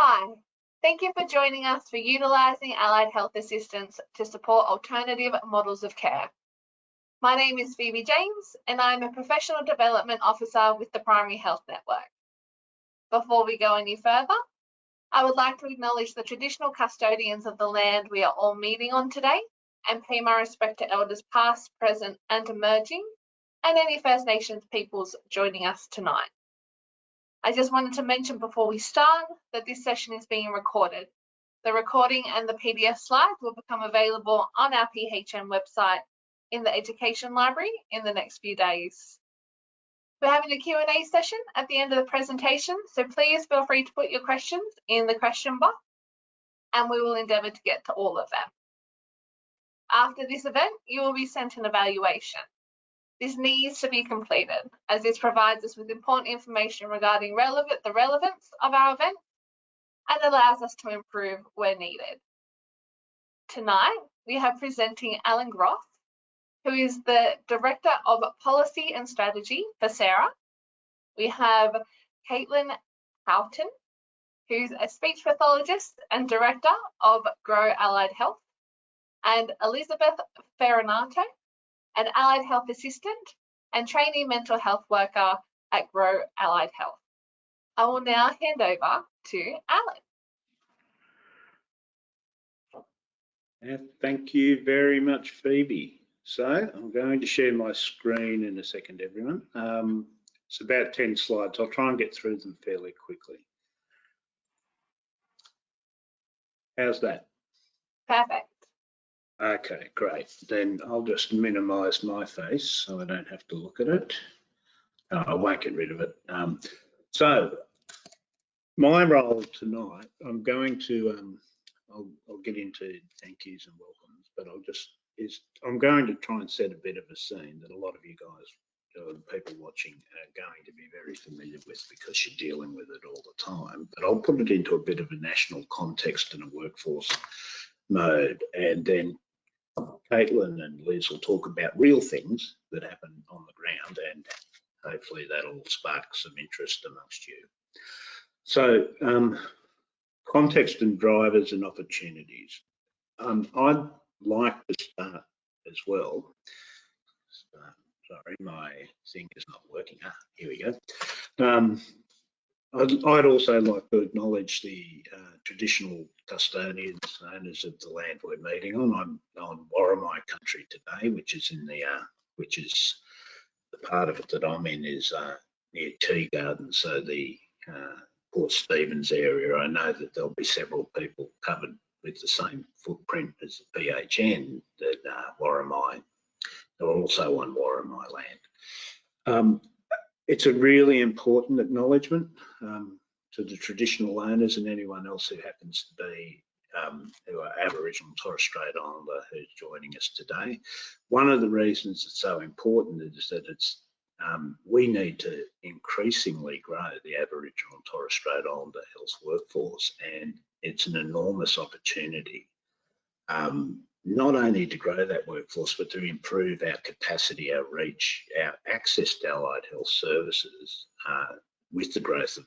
Hi, thank you for joining us for Utilising Allied Health Assistants to support alternative models of care. My name is Phoebe James and I'm a Professional Development Officer with the Primary Health Network. Before we go any further, I would like to acknowledge the traditional custodians of the land we are all meeting on today and pay my respect to elders past, present and emerging, and any First Nations peoples joining us tonight. I just wanted to mention before we start that this session is being recorded. The recording and the PDF slides will become available on our PHN website in the Education Library in the next few days. We're having a Q&A session at the end of the presentation, so please feel free to put your questions in the question box and we will endeavour to get to all of them. After this event, you will be sent an evaluation. This needs to be completed as this provides us with important information regarding the relevance of our event and allows us to improve where needed. Tonight, we have presenting Alan Groff, who is the Director of Policy and Strategy for SARA. We have Caitlin Houghton, who's a speech pathologist and Director of Grow Allied Health, and Elizabeth Ferranato, an Allied Health Assistant and trainee mental health worker at Grow Allied Health. I will now hand over to Alan. Thank you very much, Phoebe. So I'm going to share my screen in a second, everyone. It's about 10 slides. I'll try and get through them fairly quickly. How's that? Perfect. Okay, great. Then I'll just minimise my face so I don't have to look at it. I won't get rid of it. So my role tonight, I'm going to, I'll get into thank yous and welcomes, but I'm going to try and set a bit of a scene that a lot of you guys, people watching, are going to be very familiar with because you're dealing with it all the time. But I'll put it into a bit of a national context and a workforce mode, and then Caitlin and Liz will talk about real things that happen on the ground, and hopefully that'll spark some interest amongst you. So context and drivers and opportunities. I'd like to start as well. Sorry, my thing is not working. Here we go. I'd also like to acknowledge the traditional custodians, owners of the land we're meeting on. I'm on Worimi country today, which is the part of it that I'm in is near Tea Garden, so the Port Stephens area. I know that there'll be several people covered with the same footprint as the PHN, that Worimi. They're also on Worimi land. It's a really important acknowledgement to the traditional owners and anyone else who happens to be who are Aboriginal and Torres Strait Islander who's joining us today. One of the reasons it's so important is that we need to increasingly grow the Aboriginal and Torres Strait Islander health workforce, and it's an enormous opportunity. Not only to grow that workforce, but to improve our capacity, our reach, our access to allied health services with the growth of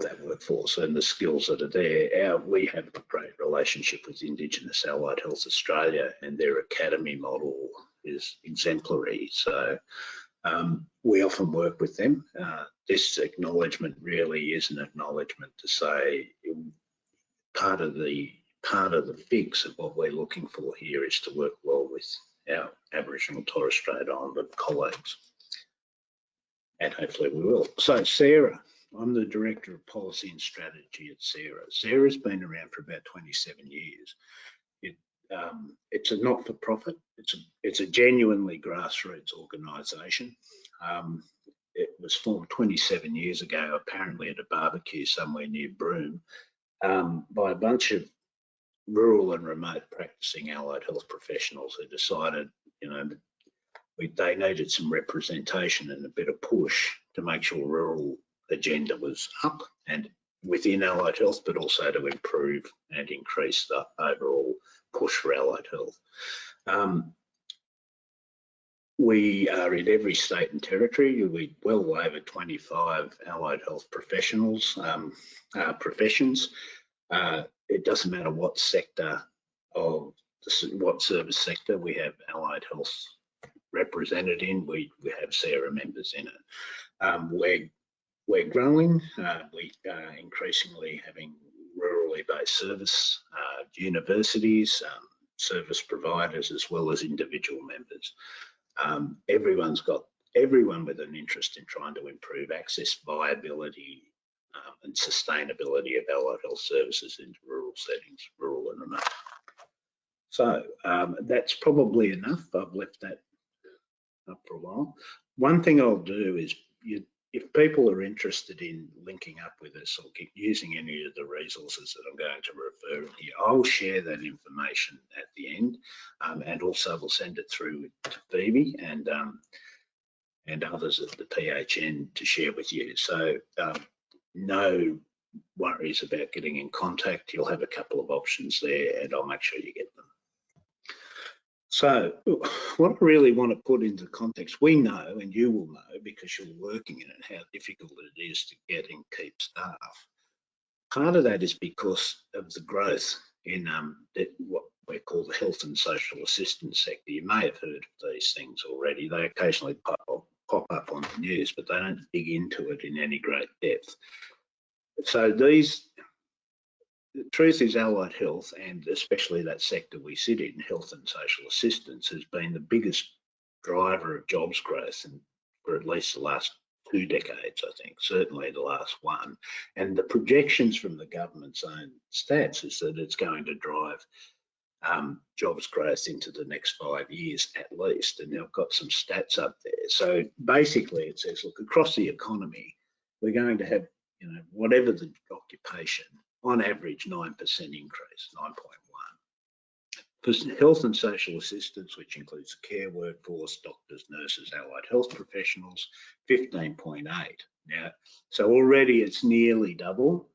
that workforce and the skills that are there. We have a great relationship with Indigenous Allied Health Australia, and their academy model is exemplary. So we often work with them. This acknowledgement really is an acknowledgement to say, part of the fix of what we're looking for here is to work well with our Aboriginal Torres Strait Islander colleagues, and hopefully we will. So SARA, I'm the Director of Policy and Strategy at SARA. SARA's been around for about 27 years. It's a not-for-profit. It's a genuinely grassroots organisation. It was formed 27 years ago, apparently at a barbecue somewhere near Broome, by a bunch of rural and remote practicing allied health professionals who decided, they needed some representation and a bit of push to make sure rural agenda was up and within allied health, but also to improve and increase the overall push for allied health. We are in every state and territory. We well over 25 allied health professionals, professions. It doesn't matter what sector of what service sector we have allied health represented in. We have SARA members in it. We're growing. We are increasingly having rurally based service, universities, service providers, as well as individual members. Everyone with an interest in trying to improve access, viability, and sustainability of allied health services into rural settings, rural and remote. So that's probably enough. I've left that up for a while. One thing I'll do is, if people are interested in linking up with us or using any of the resources that I'm going to refer here, I'll share that information at the end, and also we'll send it through to Phoebe and others at the PHN to share with you. So no worries about getting in contact. You'll have a couple of options there, and I'll make sure you get them. So what I really want to put into context, we know, and you will know because you're working in it, how difficult it is to get and keep staff. Part of that is because of the growth in what we call the health and social assistance sector. You may have heard of these things already. They occasionally pop up on the news, but they don't dig into it in any great depth. So the truth is, allied health, and especially that sector we sit in, health and social assistance, has been the biggest driver of jobs growth for at least the last 2 decades, I think, certainly the last one. And the projections from the government's own stats is that it's going to drive jobs growth into the next 5 years at least. And they've got some stats up there. So basically it says, look, across the economy, we're going to have, whatever the occupation, on average 9% increase, 9.1. For health and social assistance, which includes the care workforce, doctors, nurses, allied health professionals, 15.8. Now, so already it's nearly double.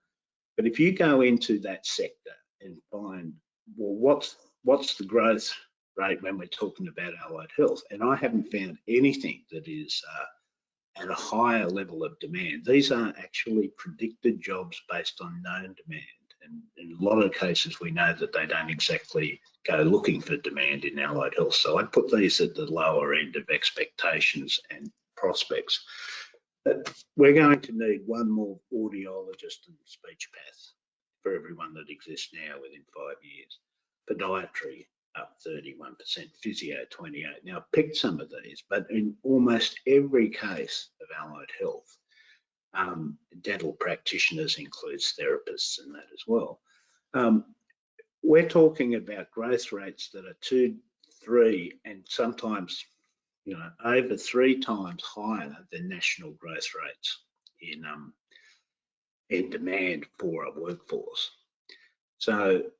But if you go into that sector and find, well, what's the growth rate when we're talking about allied health? And I haven't found anything that is at a higher level of demand. These are actually predicted jobs based on known demand. And in a lot of cases, we know that they don't exactly go looking for demand in allied health. So I'd put these at the lower end of expectations and prospects. But we're going to need one more audiologist and speech path for everyone that exists now within 5 years. Podiatry up 31%, physio 28%. Now, I've picked some of these, but in almost every case of allied health, dental practitioners includes therapists and that as well. We're talking about growth rates that are 2, 3, and sometimes, over 3 times higher than national growth rates in demand for a workforce. So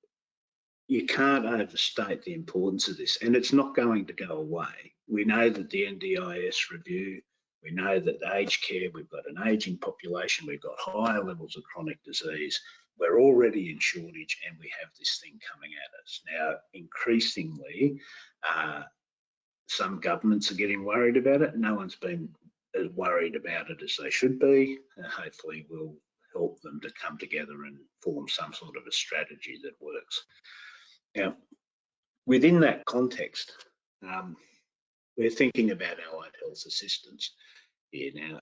you can't overstate the importance of this, and it's not going to go away. We know that the NDIS review, we know that aged care, we've got an ageing population, we've got higher levels of chronic disease, we're already in shortage, and we have this thing coming at us. Now, increasingly, some governments are getting worried about it. No one's been as worried about it as they should be. Hopefully we'll help them to come together and form some sort of a strategy that works. Now, within that context, we're thinking about allied health assistants here. Now,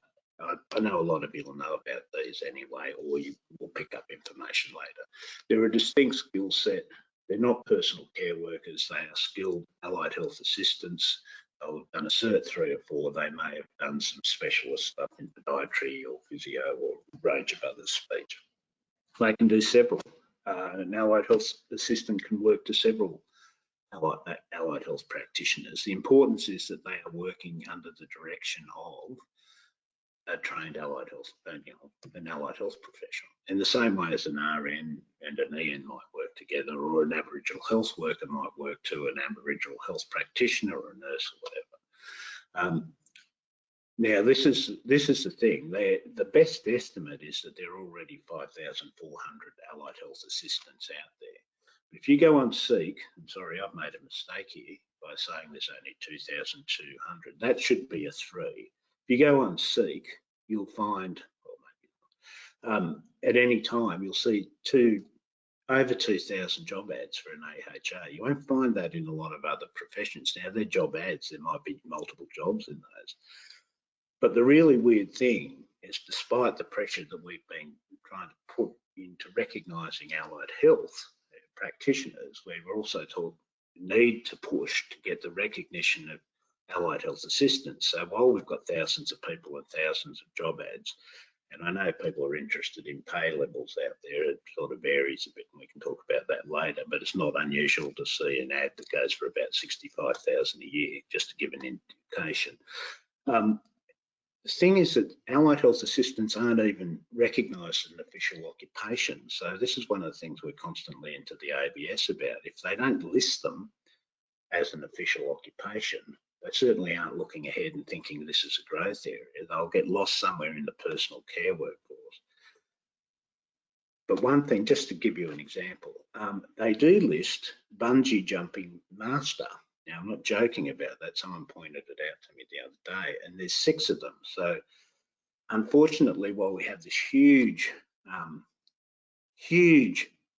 I know a lot of you will know about these anyway, or you will pick up information later. They're a distinct skill set. They're not personal care workers. They are skilled allied health assistants. They'll have done a Cert 3 or 4. They may have done some specialist stuff in podiatry or physio or a range of other speech. They can do several. An allied health assistant can work to several allied health practitioners. The importance is that they are working under the direction of a trained allied health, an allied health professional. In the same way as an RN and an EN might work together, or an Aboriginal health worker might work to an Aboriginal health practitioner or a nurse or whatever. Now, this is the thing. The best estimate is that there are already 5,400 allied health assistants out there. If you go on Seek, I'm sorry, I've made a mistake here. by saying there's only 2,200. That should be a 3. If you go on Seek, you'll find, at any time, you'll see over 2,000 job ads for an AHA. You won't find that in a lot of other professions. Now, they're job ads. There might be multiple jobs in those. But the really weird thing is, despite the pressure that we've been trying to put into recognising allied health practitioners, we've also need to push to get the recognition of allied health assistants. So while we've got thousands of people and thousands of job ads, and I know people are interested in pay levels out there, it sort of varies a bit, and we can talk about that later, but it's not unusual to see an ad that goes for about 65,000 a year, just to give an indication. The thing is that allied health assistants aren't even recognised as an official occupation. So this is one of the things we're constantly into the ABS about. If they don't list them as an official occupation, they certainly aren't looking ahead and thinking this is a growth area. They'll get lost somewhere in the personal care workforce. But one thing, just to give you an example, they do list bungee jumping master. Now, I'm not joking about that. Someone pointed it out to me the other day, and there's 6 of them. So unfortunately, while we have this huge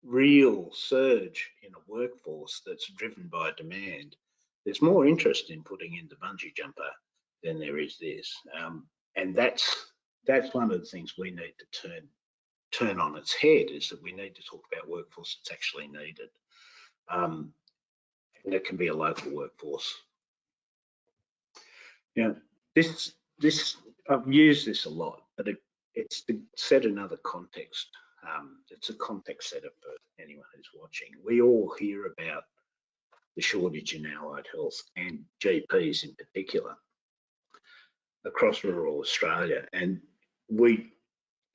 real surge in a workforce that's driven by demand, there's more interest in putting in the bungee jumper than there is this. And that's one of the things we need to turn on its head, is that we need to talk about workforce that's actually needed. And it can be a local workforce. Now, this I've used this a lot, but it's to set another context. It's a context setter for anyone who's watching. We all hear about the shortage in allied health and GPs in particular across rural Australia, and we,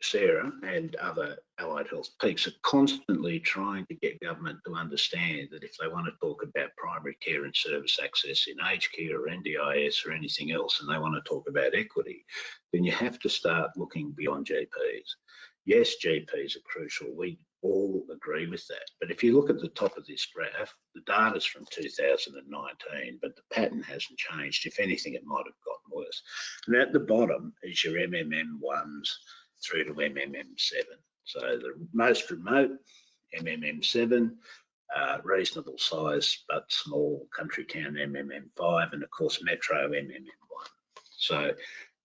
Sarah and other allied health peaks, are constantly trying to get government to understand that if they want to talk about primary care and service access in aged care or NDIS or anything else, and they want to talk about equity, then you have to start looking beyond GPs. Yes, GPs are crucial. We all agree with that. But if you look at the top of this graph, the data's from 2019, but the pattern hasn't changed. If anything, it might have gotten worse. And at the bottom is your MMM1s through to MMM7. So the most remote, MMM7, reasonable size but small country town, MMM5, and of course metro, MMM1. So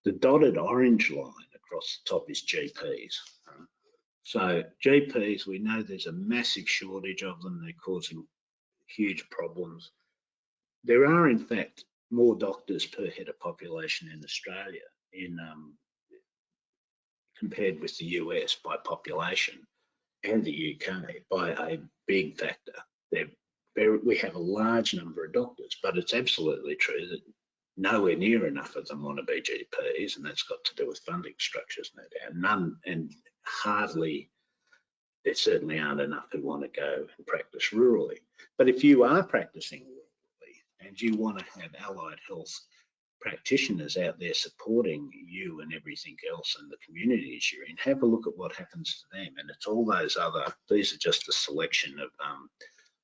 the dotted orange line across the top is GPs. So GPs, we know there's a massive shortage of them. They're causing huge problems. There are, in fact, more doctors per head of population in Australia compared with the US by population, and the UK by a big factor. We have a large number of doctors, but it's absolutely true that nowhere near enough of them want to be GPs, and that's got to do with funding structures, no doubt. None, and hardly, there certainly aren't enough who want to go and practice rurally. But if you are practicing rurally and you want to have allied health practitioners out there supporting you and everything else in the communities you're in, have a look at what happens to them. And it's all those other, these are just a selection of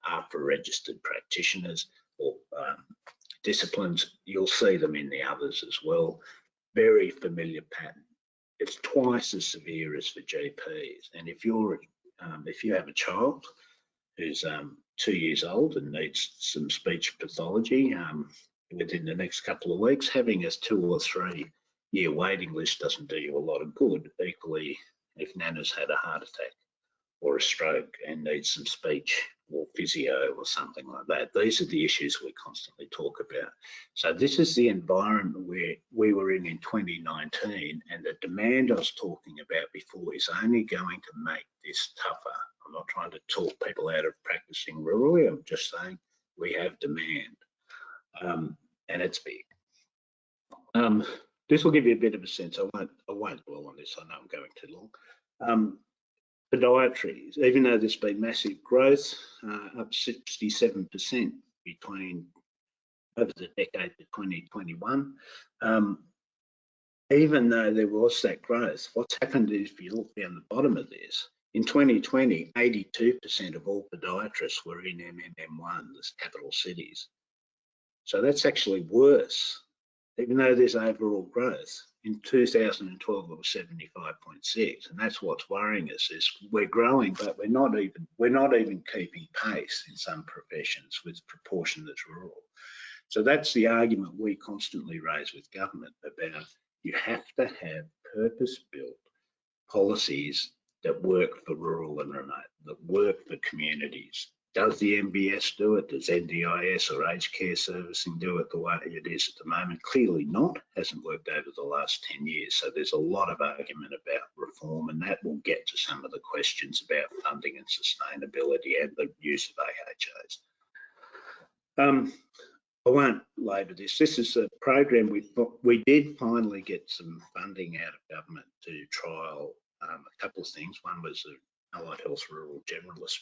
AHPRA registered practitioners or disciplines. You'll see them in the others as well. Very familiar pattern. It's twice as severe as for GPs. And if you have a child who's 2 years old and needs some speech pathology, within the next couple of weeks, having a 2 or 3 year waiting list doesn't do you a lot of good. Equally, if Nana's had a heart attack or a stroke and needs some speech or physio or something like that, these are the issues we constantly talk about. So this is the environment where we were in 2019, and the demand I was talking about before is only going to make this tougher. I'm not trying to talk people out of practicing rurally, I'm just saying we have demand. And it's big. This will give you a bit of a sense. I won't dwell on this. I know I'm going too long. Podiatry, even though there's been massive growth, up 67% between over the decade to 2021. Even though there was that growth, what's happened is, if you look down the bottom of this, in 2020, 82% of all podiatrists were in MMM1, the capital cities. So that's actually worse, even though there's overall growth. In 2012, it was 75.6, and that's what's worrying us. Is we're growing, but we're not even keeping pace in some professions with the proportion that's rural. So that's the argument we constantly raise with government about you have to have purpose-built policies that work for rural and remote, that work for communities. Does the MBS do it? Does NDIS or aged care servicing do it the way it is at the moment? Clearly not, hasn't worked over the last 10 years. So there's a lot of argument about reform, and that will get to some of the questions about funding and sustainability and the use of AHAs. I won't labour this. This is a program we did finally get some funding out of government to trial a couple of things. One was the Allied Health Rural Generalist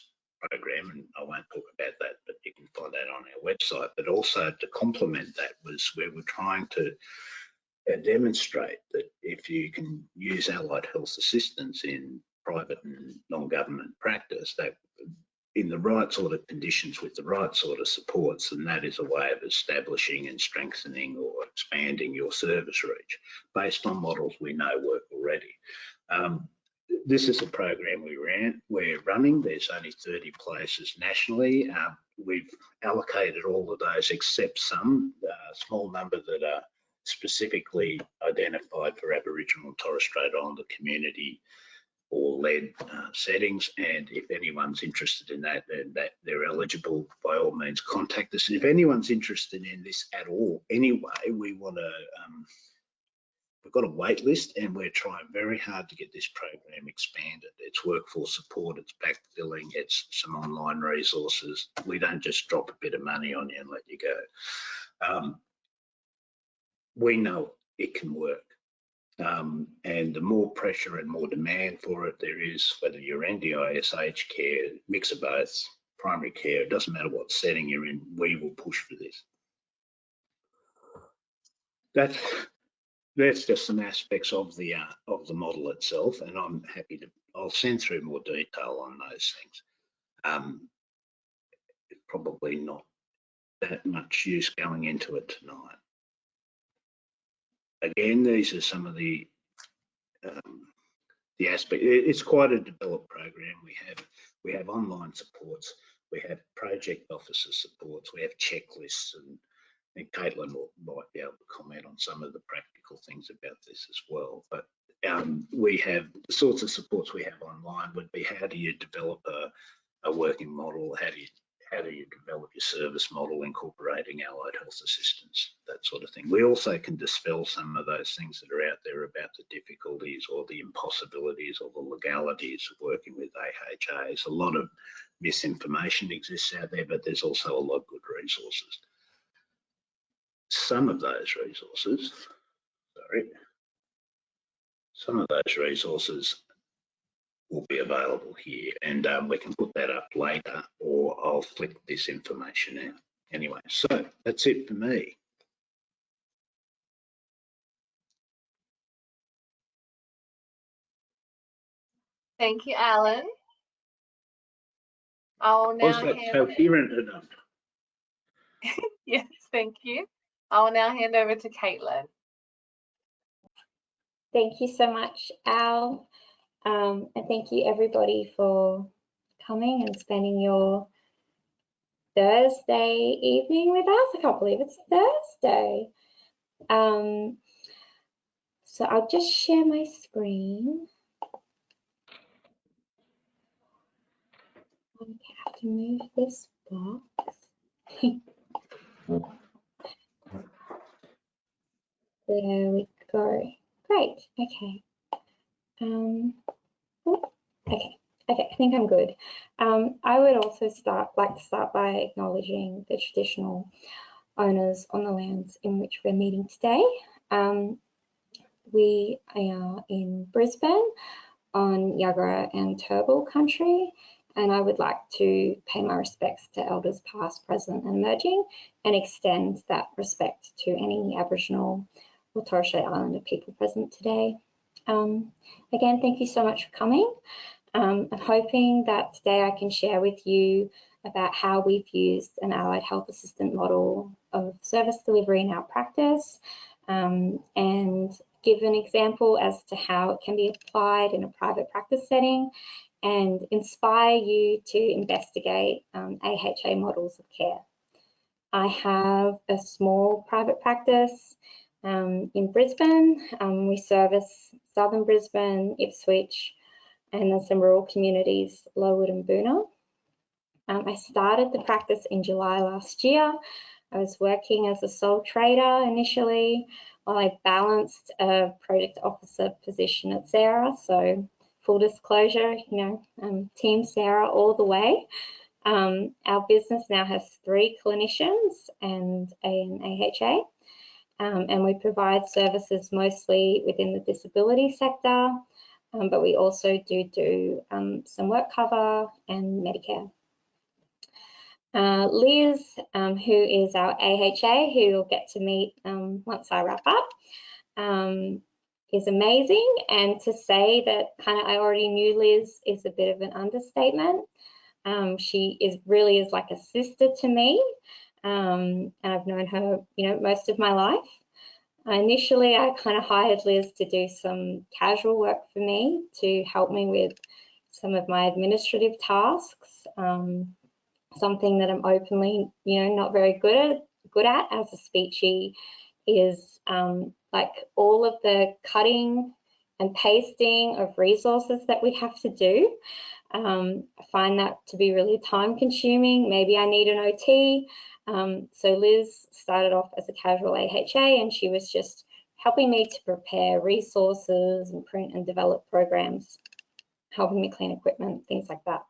program, and I won't talk about that, but you can find that on our website. But also to complement that was where we're trying to demonstrate that if you can use allied health assistants in private and non-government practice, that in the right sort of conditions with the right sort of supports, and that is a way of establishing and strengthening or expanding your service reach based on models we know work already. This is a program we're running. There's only 30 places nationally. We've allocated all of those except some, small number that are specifically identified for Aboriginal and Torres Strait Islander community or led settings, and if anyone's interested in that, then they're eligible, by all means contact us. If anyone's interested in this at all anyway, we want to we've got a wait list, and we're trying very hard to get this program expanded. It's workforce support, it's backfilling, it's some online resources. We don't just drop a bit of money on you and let you go. We know it can work. And the more pressure and more demand for it there is, whether you're NDIS, aged care, mix of both, primary care, it doesn't matter what setting you're in, we will push for this. That's just some aspects of the model itself, and I'm happy to, I'll send through more detail on those things. Probably not that much use going into it tonight. Again, these are some of the aspect. It's quite a developed program. We have online supports, we have project officer supports, we have checklists, and Caitlin might be able to comment on some of the practical things about this as well. But we have the sorts of supports we have online would be, how do you develop a working model? How do you develop your service model incorporating allied health assistants, that sort of thing. We also can dispel some of those things that are out there about the difficulties or the impossibilities or the legalities of working with AHAs. A lot of misinformation exists out there, but there's also a lot of good resources. Some of those resources will be available here, and we can put that up later, or I'll flick this information out. Anyway, so that's it for me. Thank you, Alan. I'll now Was that coherent enough? Yes, thank you. I'll now hand over to Caitlin. Thank you so much, Al. And thank you everybody for coming and spending your Thursday evening with us. I can't believe it's Thursday. So I'll just share my screen. Okay, I have to move this box. There we go. Great. Okay. Okay, I think I'm good. I would also like to start by acknowledging the traditional owners on the lands in which we're meeting today. We are in Brisbane on Yagara and Turrbal country, and I would like to pay my respects to elders past, present and emerging, and extend that respect to any Aboriginal or Torres Strait Islander people present today. Again, thank you so much for coming. I'm hoping that today I can share with you about how we've used an allied health assistant model of service delivery in our practice, and give an example as to how it can be applied in a private practice setting, and inspire you to investigate AHA models of care. I have a small private practice in Brisbane. We service southern Brisbane, Ipswich, and then some rural communities, Lowood and Boonah. I started the practice in July last year. I was working as a sole trader initially while I balanced a project officer position at Sarah. So full disclosure, Team Sarah all the way. Our business now has 3 clinicians and an AHA, and we provide services mostly within the disability sector, but we also do some work cover and Medicare. Liz, who is our AHA, who you'll get to meet once I wrap up, is amazing. And to say that I already knew Liz is a bit of an understatement. She really is like a sister to me, and I've known her, most of my life. Initially, I hired Liz to do some casual work for me to help me with some of my administrative tasks. Something that I'm openly, not very good at as a speechie is like all of the cutting and pasting of resources that we have to do. I find that to be really time consuming. Maybe I need an OT. So Liz started off as a casual AHA, and she was just helping me to prepare resources and print and develop programs, helping me clean equipment, things like that.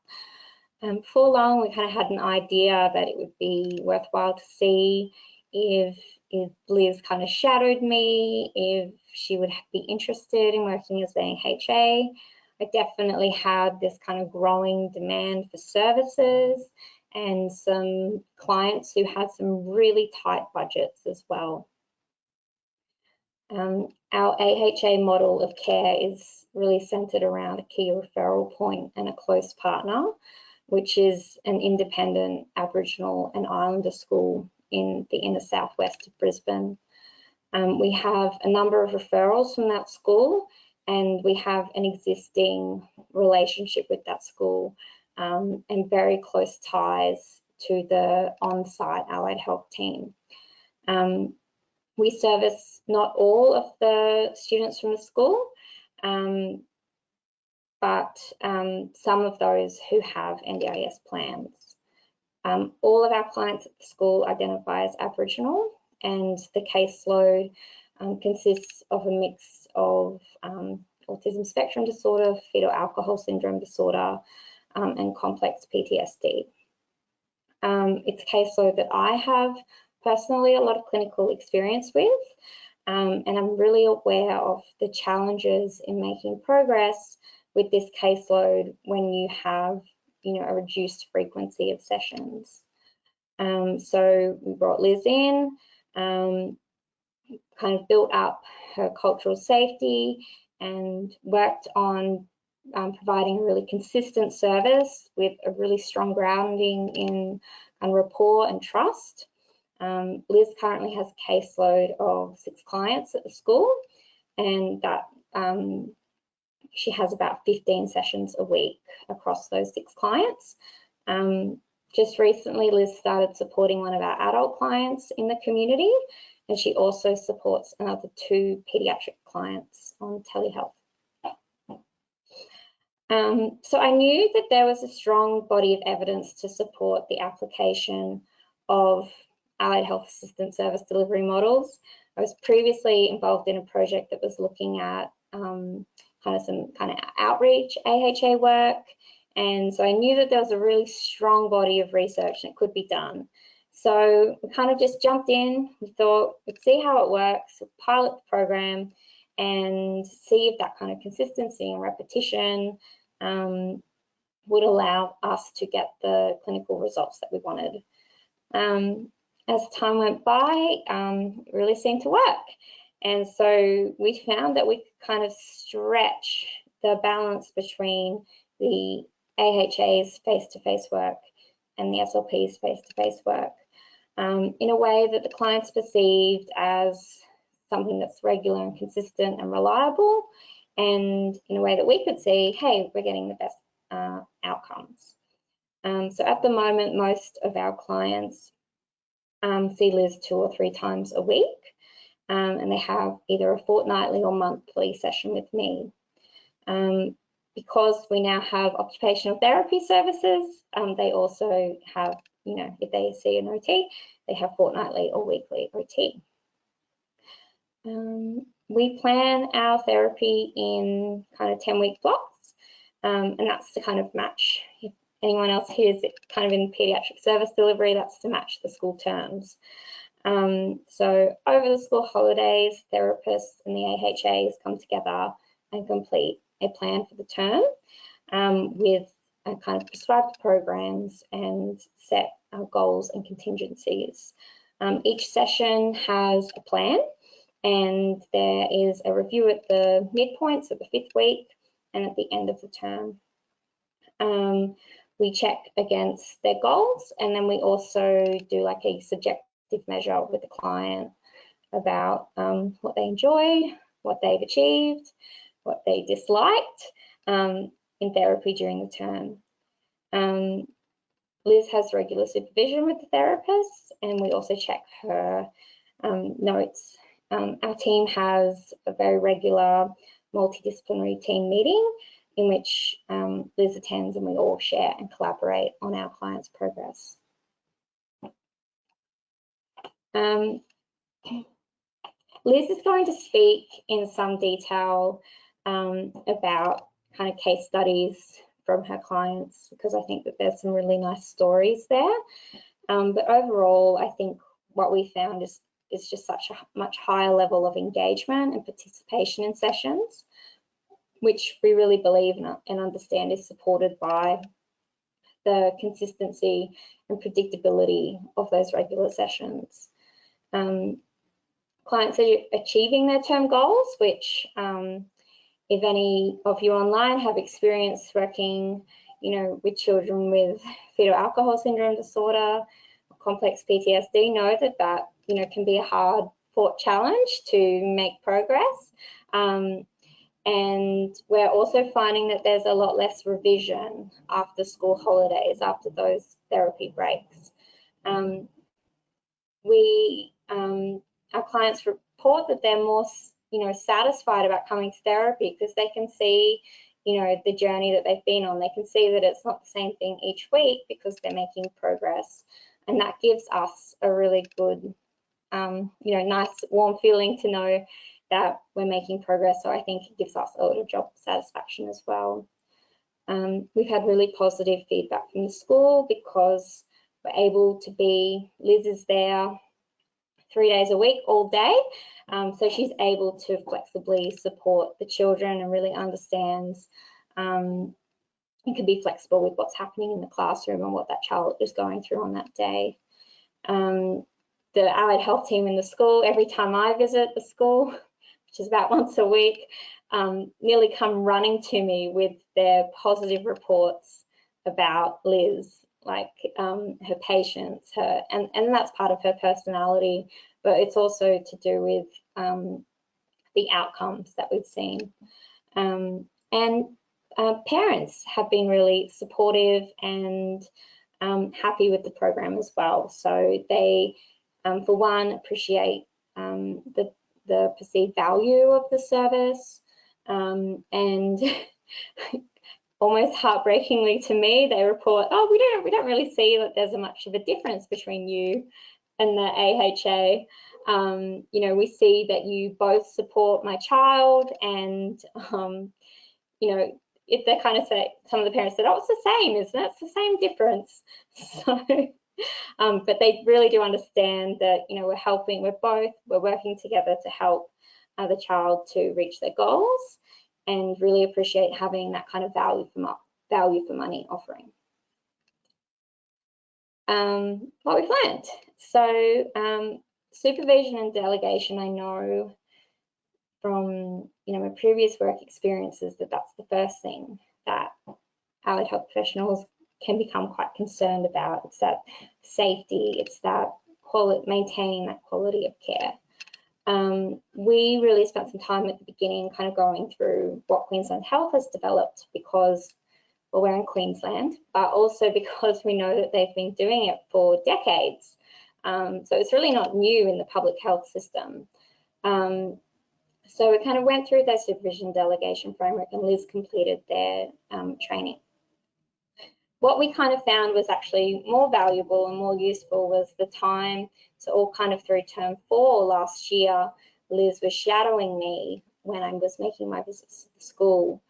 Before long, we had an idea that it would be worthwhile to see if Liz shadowed me, if she would be interested in working as an AHA. I definitely had this growing demand for services and some clients who had some really tight budgets as well. Our AHA model of care is really centered around a key referral point and a close partner, which is an independent Aboriginal and Islander school in the inner southwest of Brisbane. We have a number of referrals from that school, and we have an existing relationship with that school and very close ties to the on-site allied health team. We service not all of the students from the school, but some of those who have NDIS plans. All of our clients at the school identify as Aboriginal, and the caseload consists of a mix of autism spectrum disorder, fetal alcohol syndrome disorder, and complex PTSD. It's a caseload that I have personally a lot of clinical experience with, and I'm really aware of the challenges in making progress with this caseload when you have, a reduced frequency of sessions. So we brought Liz in, built up her cultural safety and worked on providing a really consistent service with a really strong grounding in rapport and trust. Liz currently has a caseload of 6 clients at the school, and that she has about 15 sessions a week across those 6 clients. Just recently, Liz started supporting one of our adult clients in the community, and she also supports another 2 pediatric clients on telehealth. So I knew that there was a strong body of evidence to support the application of allied health assistant service delivery models. I was previously involved in a project that was looking at some outreach AHA work, and so I knew that there was a really strong body of research and it could be done. So we just jumped in. We thought we'd see how it works, pilot the program, and see if that consistency and repetition would allow us to get the clinical results that we wanted. As time went by, it really seemed to work. And so we found that we could stretch the balance between the AHA's face-to-face work and the SLP's face-to-face work in a way that the client's perceived as something that's regular and consistent and reliable, and in a way that we could see, hey, we're getting the best outcomes. So at the moment, most of our clients see Liz 2 or 3 times a week, and they have either a fortnightly or monthly session with me. Because we now have occupational therapy services, they also have, you know, if they see an OT, they have fortnightly or weekly OT. We plan our therapy in kind of 10-week blocks, and that's to kind of match, if anyone else here is kind of in paediatric service delivery, that's to match the school terms. So over the school holidays, therapists and the AHAs come together and complete a plan for the term with kind of prescribed programs and set goals and contingencies. Each session has a plan, and there is a review at the midpoints of the 5th week and at the end of the term. We check against their goals, and then we also do like a subjective measure with the client about what they enjoyed, what they've achieved, what they disliked in therapy during the term. Liz has regular supervision with the therapist, and we also check her notes. Our team has a very regular multidisciplinary team meeting in which Liz attends, and we all share and collaborate on our client's progress. Liz is going to speak in some detail about kind of case studies from her clients, because I think that there's some really nice stories there. But overall, I think what we found is just such a much higher level of engagement and participation in sessions, which we really believe and understand is supported by the consistency and predictability of those regular sessions. Clients are achieving their term goals, which if any of you online have experience working, you know, with children with fetal alcohol syndrome disorder, or complex PTSD, know that that, you know, can be a hard-fought challenge to make progress. And we're also finding that there's a lot less revision after school holidays, after those therapy breaks. Our clients report that they're more, you know, satisfied about coming to therapy because they can see, you know, the journey that they've been on. They can see that it's not the same thing each week because they're making progress, and that gives us a really good, you know, nice warm feeling to know that we're making progress. So I think it gives us a lot of job satisfaction as well. We've had really positive feedback from the school because we're able to be, Liz is there 3 days a week, all day. So she's able to flexibly support the children and really understands and can be flexible with what's happening in the classroom and what that child is going through on that day. The allied health team in the school, every time I visit the school, which is about once a week, nearly come running to me with their positive reports about Liz, like her patience, and that's part of her personality, but it's also to do with the outcomes that we've seen. And parents have been really supportive and happy with the program as well. So they, for one, appreciate the perceived value of the service, and almost heartbreakingly to me, they report, oh, we don't really see that there's much of a difference between you and the AHA. You know, we see that you both support my child, and you know, if they kind of say, some of the parents said, oh, it's the same, isn't it? It's the same difference. So, but they really do understand that, you know, we're working together to help the child to reach their goals, and really appreciate having that kind of value for money offering. What we've learned. So supervision and delegation, I know from, you know, my previous work experiences that that's the first thing that allied health professionals can become quite concerned about. It's that safety, it's that maintaining that quality of care. We really spent some time at the beginning kind of going through what Queensland Health has developed, because, well, we're in Queensland, but also because we know that they've been doing it for decades. So it's really not new in the public health system. So we kind of went through their supervision delegation framework, and Liz completed their training. What we kind of found was actually more valuable and more useful was the time, so all kind of through term 4 last year, Liz was shadowing me when I was making my visits to the school.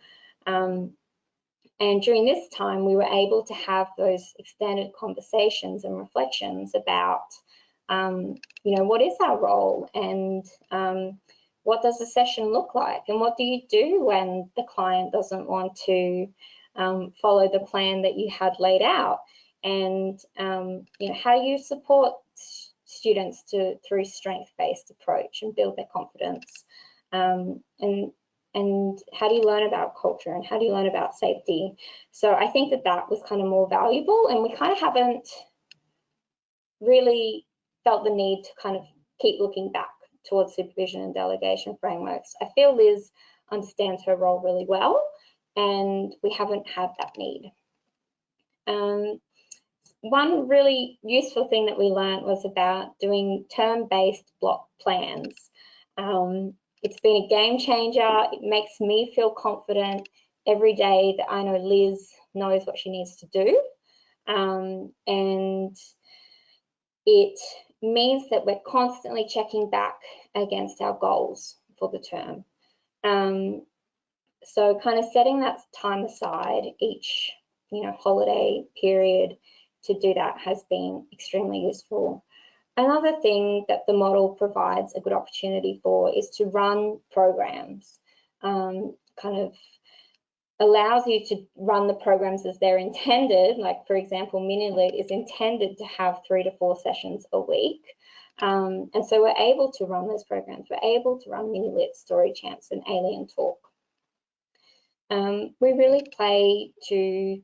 And during this time, we were able to have those extended conversations and reflections about, you know, what is our role, and what does the session look like, and what do you do when the client doesn't want to follow the plan that you had laid out, and you know, how do you support students through strength-based approach and build their confidence, and how do you learn about culture, and how do you learn about safety? So I think that that was kind of more valuable, and we kind of haven't really felt the need to kind of keep looking back towards supervision and delegation frameworks. I feel Liz understands her role really well, and we haven't had that need. One really useful thing that we learned was about doing term-based block plans. It's been a game changer. It makes me feel confident every day that I know Liz knows what she needs to do. And it means that we're constantly checking back against our goals for the term. So kind of setting that time aside each, you know, holiday period to do that has been extremely useful. Another thing that the model provides a good opportunity for is to run programs. Kind of allows you to run the programs as they're intended. Like, for example, Mini-Lit is intended to have 3 to 4 sessions a week. And so we're able to run those programs. We're able to run Mini-Lit, Story Champs, and Alien Talk. We really play to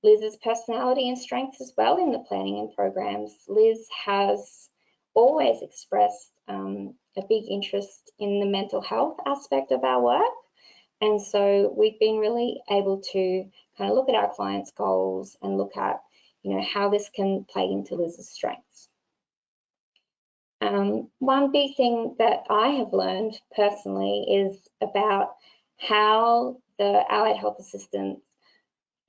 Liz's personality and strengths as well in the planning and programs. Liz has always expressed a big interest in the mental health aspect of our work. And so we've been really able to kind of look at our clients' goals and look at, you know, how this can play into Liz's strengths. One big thing that I have learned personally is about how the allied health assistant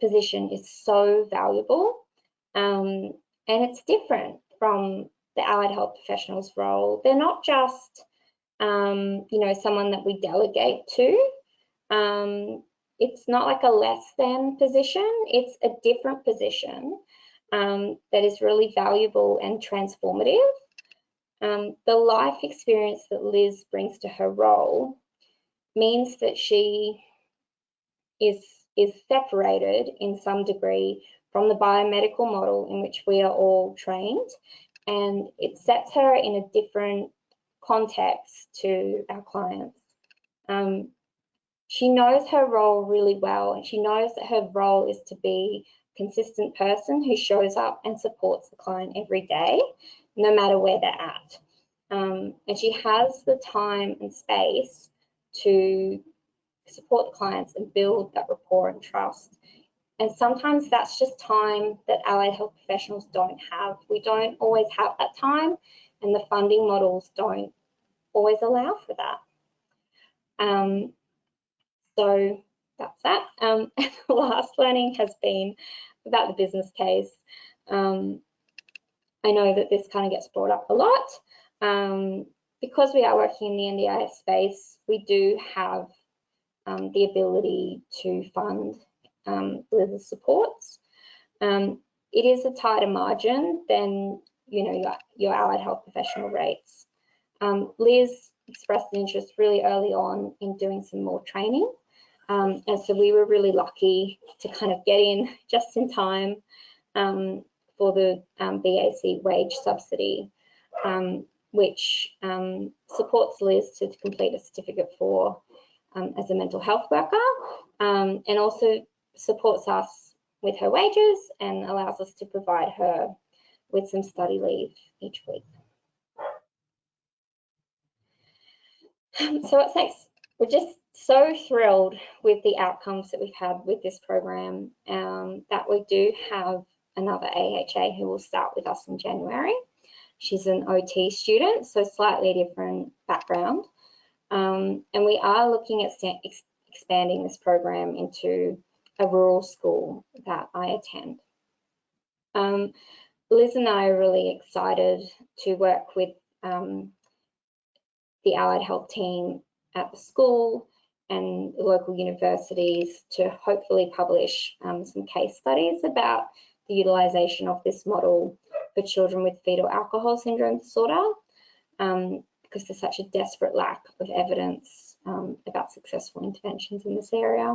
position is so valuable, and it's different from the allied health professional's role. They're not just, you know, someone that we delegate to. It's not like a less than position. It's a different position that is really valuable and transformative. The life experience that Liz brings to her role means that she is separated in some degree from the biomedical model in which we are all trained, and it sets her in a different context to our clients. She knows her role really well, and she knows that her role is to be a consistent person who shows up and supports the client every day, no matter where they're at. And she has the time and space to support the clients and build that rapport and trust. And sometimes that's just time that allied health professionals don't have. We don't always have that time, and the funding models don't always allow for that. So that's that. And the last learning has been about the business case. I know that this kind of gets brought up a lot. Because we are working in the NDIS space, we do have the ability to fund Liz's supports. It is a tighter margin than, you know, your allied health professional rates. Liz expressed an interest really early on in doing some more training, and so we were really lucky to kind of get in just in time for the BAC wage subsidy, which supports Liz to complete a certificate for as a mental health worker, and also supports us with her wages and allows us to provide her with some study leave each week. So what's next? We're just so thrilled with the outcomes that we've had with this program, that we do have another AHA who will start with us in January. She's an OT student, so slightly different background. And we are looking at expanding this program into a rural school that I attend. Liz and I are really excited to work with the allied health team at the school and the local universities to hopefully publish some case studies about the utilisation of this model for children with fetal alcohol syndrome disorder, because there's such a desperate lack of evidence about successful interventions in this area.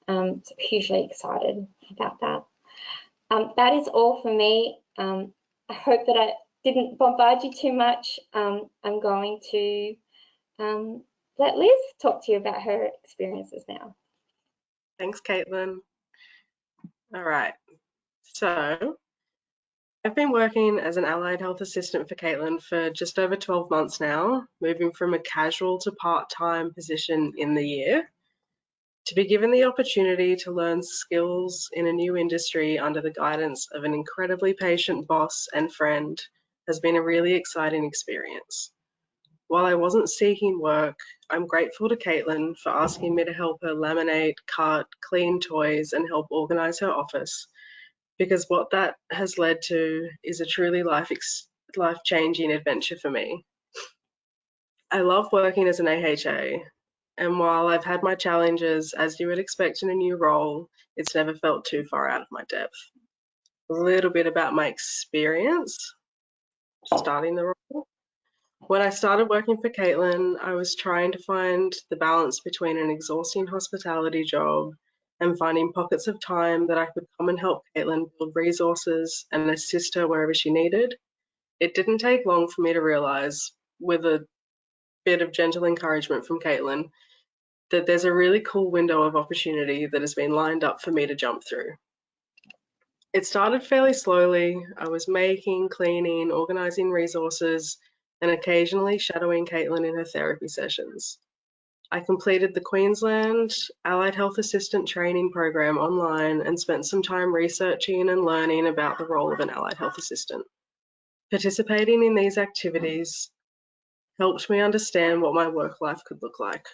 So hugely excited about that. That is all for me. I hope that I didn't bombard you too much. I'm going to let Liz talk to you about her experiences now. Thanks, Caitlin. All right, so I've been working as an allied health assistant for Caitlin for just over 12 months now, moving from a casual to part-time position in the year. To be given the opportunity to learn skills in a new industry under the guidance of an incredibly patient boss and friend has been a really exciting experience. While I wasn't seeking work, I'm grateful to Caitlin for asking me to help her laminate, cut, clean toys, and help organise her office, because what that has led to is a truly life-changing adventure for me. I love working as an AHA, and while I've had my challenges, as you would expect in a new role, it's never felt too far out of my depth. A little bit about my experience starting the role. When I started working for Caitlin, I was trying to find the balance between an exhausting hospitality job and finding pockets of time that I could come and help Caitlin build resources and assist her wherever she needed. It didn't take long for me to realise, with a bit of gentle encouragement from Caitlin, that there's a really cool window of opportunity that has been lined up for me to jump through. It started fairly slowly. I was making, cleaning, organising resources, and occasionally shadowing Caitlin in her therapy sessions. I completed the Queensland Allied Health Assistant training program online and spent some time researching and learning about the role of an allied health assistant. Participating in these activities helped me understand what my work life could look like.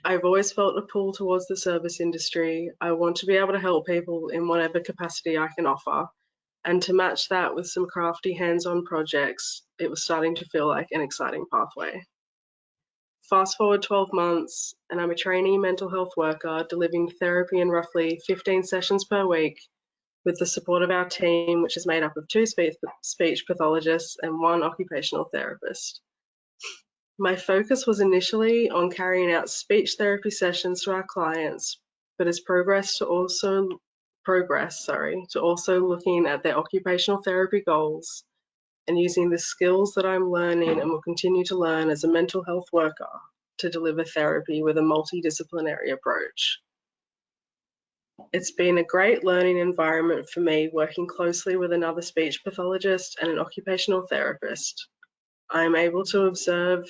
I've always felt a pull towards the service industry. I want to be able to help people in whatever capacity I can offer. And to match that with some crafty hands-on projects, it was starting to feel like an exciting pathway. Fast forward 12 months, and I'm a trainee mental health worker delivering therapy in roughly 15 sessions per week with the support of our team, which is made up of 2 speech pathologists and 1 occupational therapist. My focus was initially on carrying out speech therapy sessions to our clients, but has progressed to also looking at their occupational therapy goals and using the skills that I'm learning and will continue to learn as a mental health worker to deliver therapy with a multidisciplinary approach. It's been a great learning environment for me, working closely with another speech pathologist and an occupational therapist. I am able to observe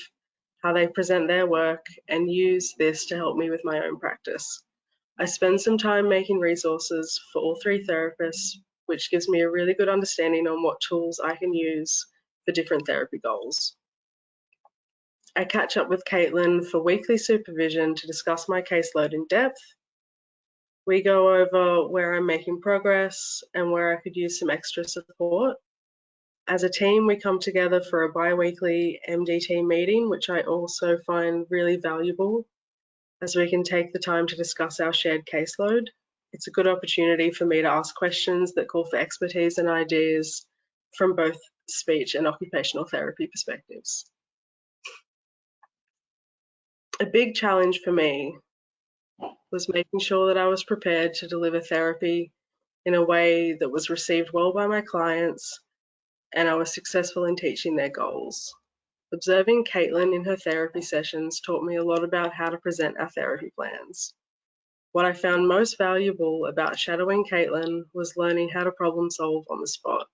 how they present their work and use this to help me with my own practice. I spend some time making resources for all 3 therapists, which gives me a really good understanding on what tools I can use for different therapy goals. I catch up with Caitlin for weekly supervision to discuss my caseload in depth. We go over where I'm making progress and where I could use some extra support. As a team, we come together for a bi-weekly MDT meeting, which I also find really valuable, as we can take the time to discuss our shared caseload. It's a good opportunity for me to ask questions that call for expertise and ideas from both speech and occupational therapy perspectives. A big challenge for me was making sure that I was prepared to deliver therapy in a way that was received well by my clients and I was successful in teaching their goals. Observing Caitlin in her therapy sessions taught me a lot about how to present our therapy plans. What I found most valuable about shadowing Caitlin was learning how to problem solve on the spot.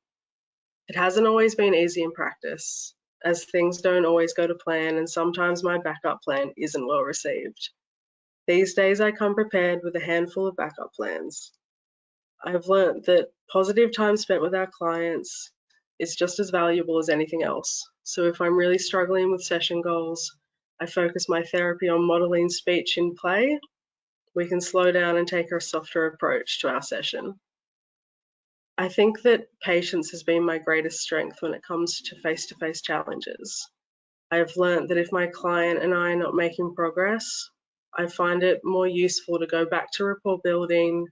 It hasn't always been easy in practice, as things don't always go to plan and sometimes my backup plan isn't well received. These days I come prepared with a handful of backup plans. I've learnt that positive time spent with our clients is just as valuable as anything else. So if I'm really struggling with session goals, I focus my therapy on modelling speech in play. We can slow down and take a softer approach to our session. I think that patience has been my greatest strength when it comes to face-to-face challenges. I have learnt that if my client and I are not making progress, I find it more useful to go back to rapport building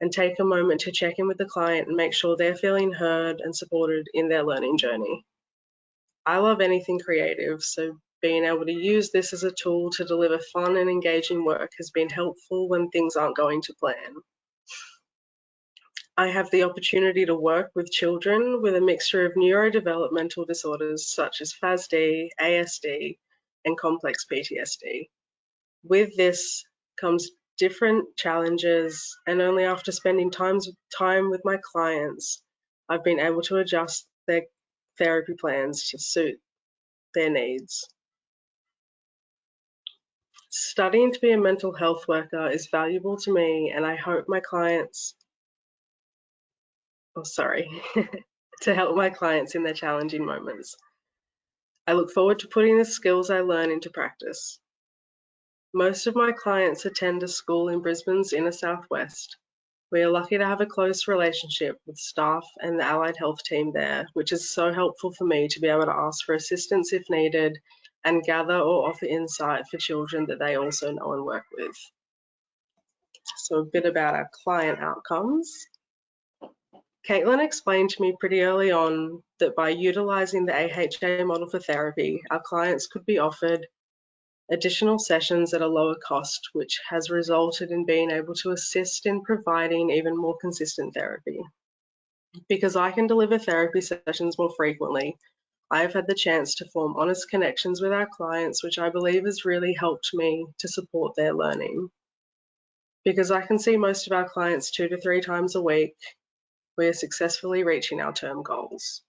and take a moment to check in with the client and make sure they're feeling heard and supported in their learning journey. I love anything creative, so being able to use this as a tool to deliver fun and engaging work has been helpful when things aren't going to plan. I have the opportunity to work with children with a mixture of neurodevelopmental disorders such as FASD, ASD, and complex PTSD. With this comes different challenges, and only after spending time with my clients, I've been able to adjust their therapy plans to suit their needs. Studying to be a mental health worker is valuable to me, and I hope my clients, to help my clients in their challenging moments. I look forward to putting the skills I learn into practice. Most of my clients attend a school in Brisbane's inner southwest. We are lucky to have a close relationship with staff and the allied health team there, which is so helpful for me to be able to ask for assistance if needed and gather or offer insight for children that they also know and work with. So a bit about our client outcomes. Caitlin explained to me pretty early on that by utilising the AHA model for therapy, our clients could be offered additional sessions at a lower cost, which has resulted in being able to assist in providing even more consistent therapy. Because I can deliver therapy sessions more frequently, I have had the chance to form honest connections with our clients, which I believe has really helped me to support their learning. Because I can see most of our clients 2 to 3 times a week, we are successfully reaching our term goals.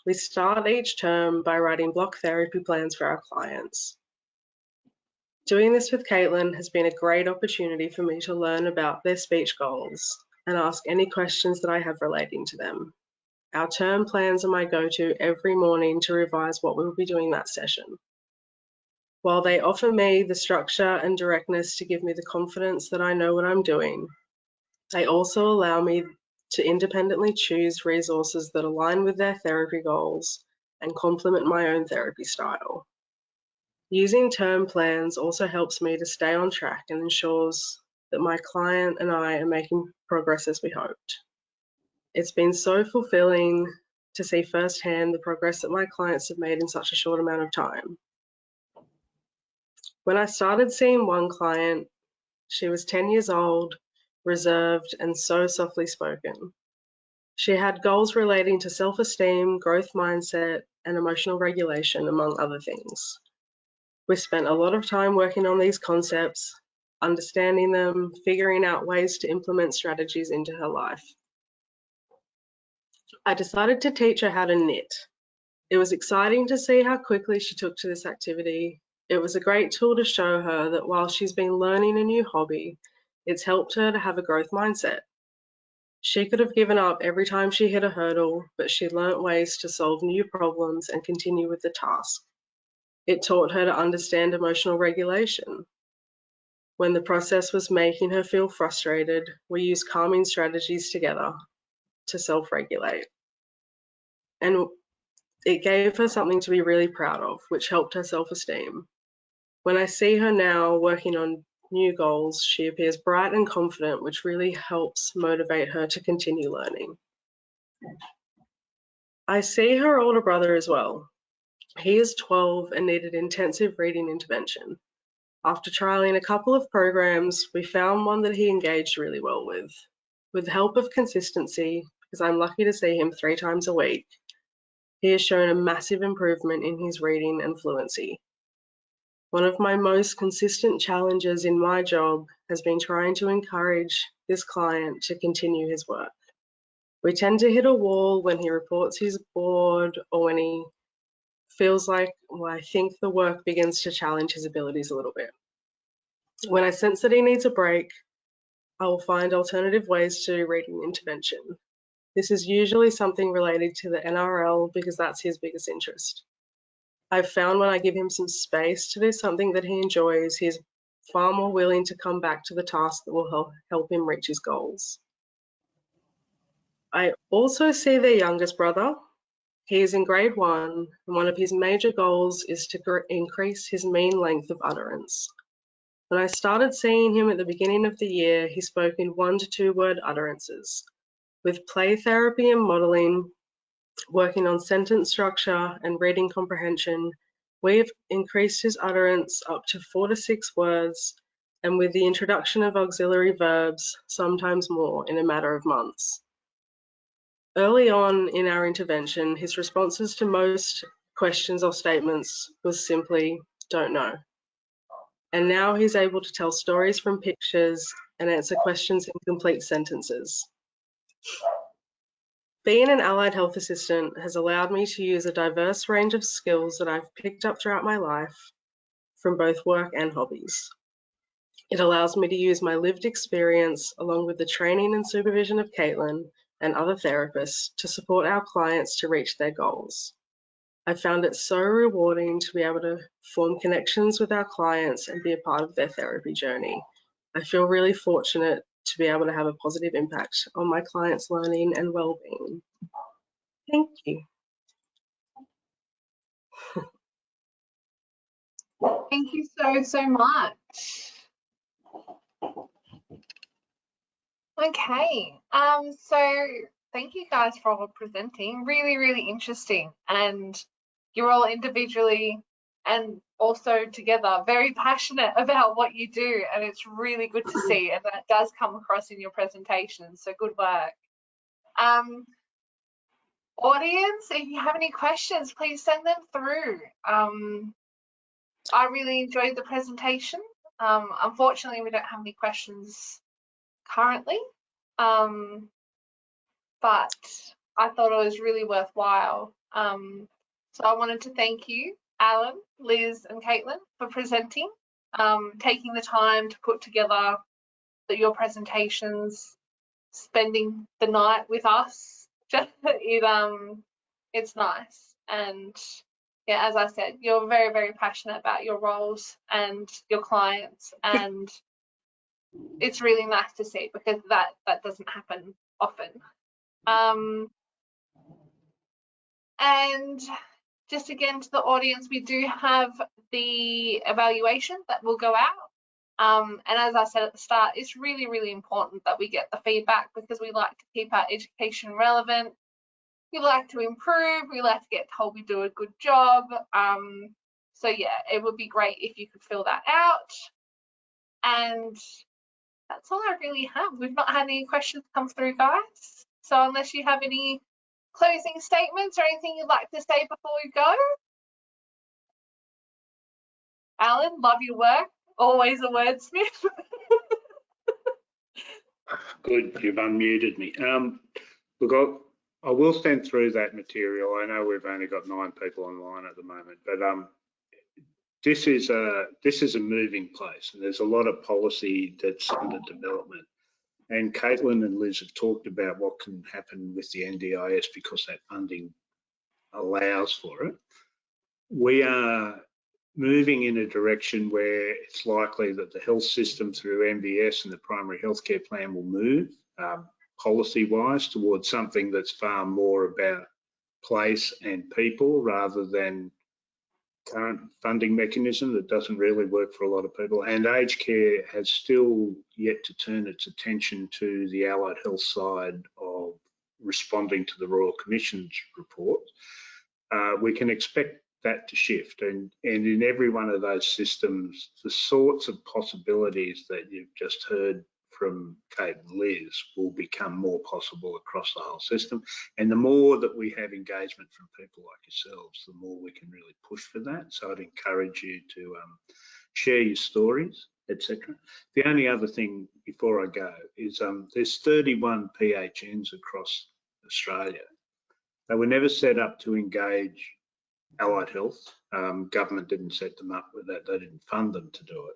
We start each term by writing block therapy plans for our clients. Doing this with Caitlin has been a great opportunity for me to learn about their speech goals and ask any questions that I have relating to them. Our term plans are my go-to every morning to revise what we will be doing that session. While they offer me the structure and directness to give me the confidence that I know what I'm doing, they also allow me to independently choose resources that align with their therapy goals and complement my own therapy style. Using term plans also helps me to stay on track and ensures that my client and I are making progress as we hoped. It's been so fulfilling to see firsthand the progress that my clients have made in such a short amount of time. When I started seeing one client, she was 10 years old, reserved, and so softly spoken. She had goals relating to self-esteem, growth mindset, and emotional regulation, among other things. We spent a lot of time working on these concepts, understanding them, figuring out ways to implement strategies into her life. I decided to teach her how to knit. It was exciting to see how quickly she took to this activity. It was a great tool to show her that while she's been learning a new hobby, it's helped her to have a growth mindset. She could have given up every time she hit a hurdle, but she learnt ways to solve new problems and continue with the task. It taught her to understand emotional regulation. When the process was making her feel frustrated, we used calming strategies together to self-regulate. And it gave her something to be really proud of, which helped her self-esteem. When I see her now working on new goals, she appears bright and confident, which really helps motivate her to continue learning. I see her older brother as well. He is 12 and needed intensive reading intervention. After trialing a couple of programs, we found one that he engaged really well with. With the help of consistency, because I'm lucky to see him 3 times a week, he has shown a massive improvement in his reading and fluency. One of my most consistent challenges in my job has been trying to encourage this client to continue his work. We tend to hit a wall when he reports he's bored or when he feels like, well, I think the work begins to challenge his abilities a little bit. When I sense that he needs a break, I will find alternative ways to reading intervention. This is usually something related to the NRL because that's his biggest interest. I've found when I give him some space to do something that he enjoys, he's far more willing to come back to the task that will help him reach his goals. I also see their youngest brother. He is in grade 1, and one of his major goals is to increase his mean length of utterance. When I started seeing him at the beginning of the year, he spoke in 1 to 2 word utterances. With play therapy and modelling, working on sentence structure and reading comprehension, we've increased his utterance up to 4 to 6 words, and with the introduction of auxiliary verbs, sometimes more in a matter of months. Early on in our intervention, his responses to most questions or statements was simply, "don't know." And now he's able to tell stories from pictures and answer questions in complete sentences. Being an allied health assistant has allowed me to use a diverse range of skills that I've picked up throughout my life from both work and hobbies. It allows me to use my lived experience along with the training and supervision of Caitlin and other therapists to support our clients to reach their goals. I found it so rewarding to be able to form connections with our clients and be a part of their therapy journey. I feel really fortunate to be able to have a positive impact on my clients' learning and well-being. Thank you. Thank you so much. Okay, so thank you guys for all presenting. Really interesting, and you're all individually and also together very passionate about what you do, and it's really good to see, and that does come across in your presentation, so good work. Audience, if you have any questions, please send them through. I really enjoyed the presentation. Unfortunately, we don't have any questions currently, but I thought it was really worthwhile. So I wanted to thank you, Alan, Liz and Caitlin, for presenting, taking the time to put together your presentations, spending the night with us. It's nice. And yeah, as I said, you're very passionate about your roles and your clients, and it's really nice to see because that doesn't happen often. And just again to the audience, we do have the evaluation that will go out. And as I said at the start, it's really important that we get the feedback because we like to keep our education relevant. We like to improve. We like to get told we do a good job. So yeah, it would be great if you could fill that out. And that's all I really have. We've not had any questions come through, guys. So unless you have any closing statements or anything you'd like to say before we go. Alan, love your work. Always a wordsmith. Good, you've unmuted me. Look, I will send through that material. I know we've only got 9 people online at the moment, but this is a moving place, and there's a lot of policy that's under development. And Caitlin and Liz have talked about what can happen with the NDIS because that funding allows for it. We are moving in a direction where it's likely that the health system through MBS and the primary healthcare plan will move policy-wise towards something that's far more about place and people rather than current funding mechanism that doesn't really work for a lot of people. And aged care has still yet to turn its attention to the allied health side of responding to the Royal Commission's report. We can expect that to shift, and in every one of those systems, the sorts of possibilities that you've just heard from Kate and Liz will become more possible across the whole system. And the more that we have engagement from people like yourselves, the more we can really push for that. So I'd encourage you to share your stories, etc. The only other thing before I go is there's 31 PHNs across Australia. They were never set up to engage allied health. Government didn't set them up with that. They didn't fund them to do it.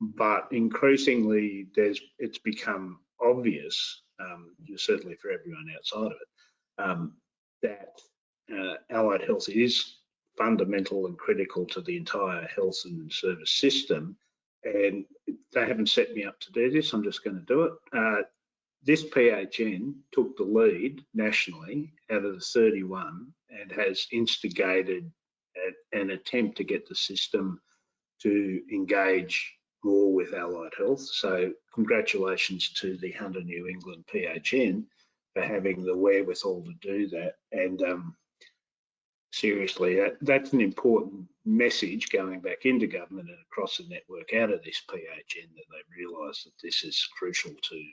But increasingly, it's become obvious, certainly for everyone outside of it, that allied health is fundamental and critical to the entire health and service system. And they haven't set me up to do this. I'm just going to do it. This PHN took the lead nationally out of the 31 and has instigated an attempt to get the system to engage more with allied health. So congratulations to the Hunter New England PHN for having the wherewithal to do that. And seriously, that's an important message going back into government and across the network out of this PHN, that they realise that this is crucial to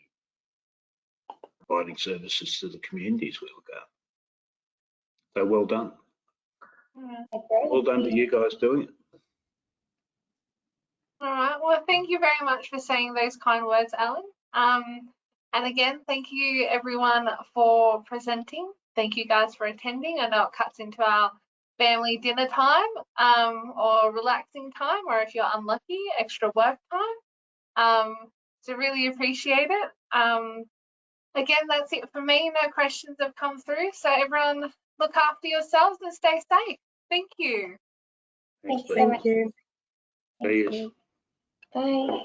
providing services to the communities we look at. So well done. Well done to you guys doing it. All right. Well, thank you very much for saying those kind words, Alan. And again, thank you everyone for presenting. Thank you guys for attending. I know it cuts into our family dinner time or relaxing time, or if you're unlucky, extra work time. So really appreciate it. Again, that's it for me. No questions have come through. So everyone look after yourselves and stay safe. Thank you. Thank you so much. Thank you. Cheers. Bye.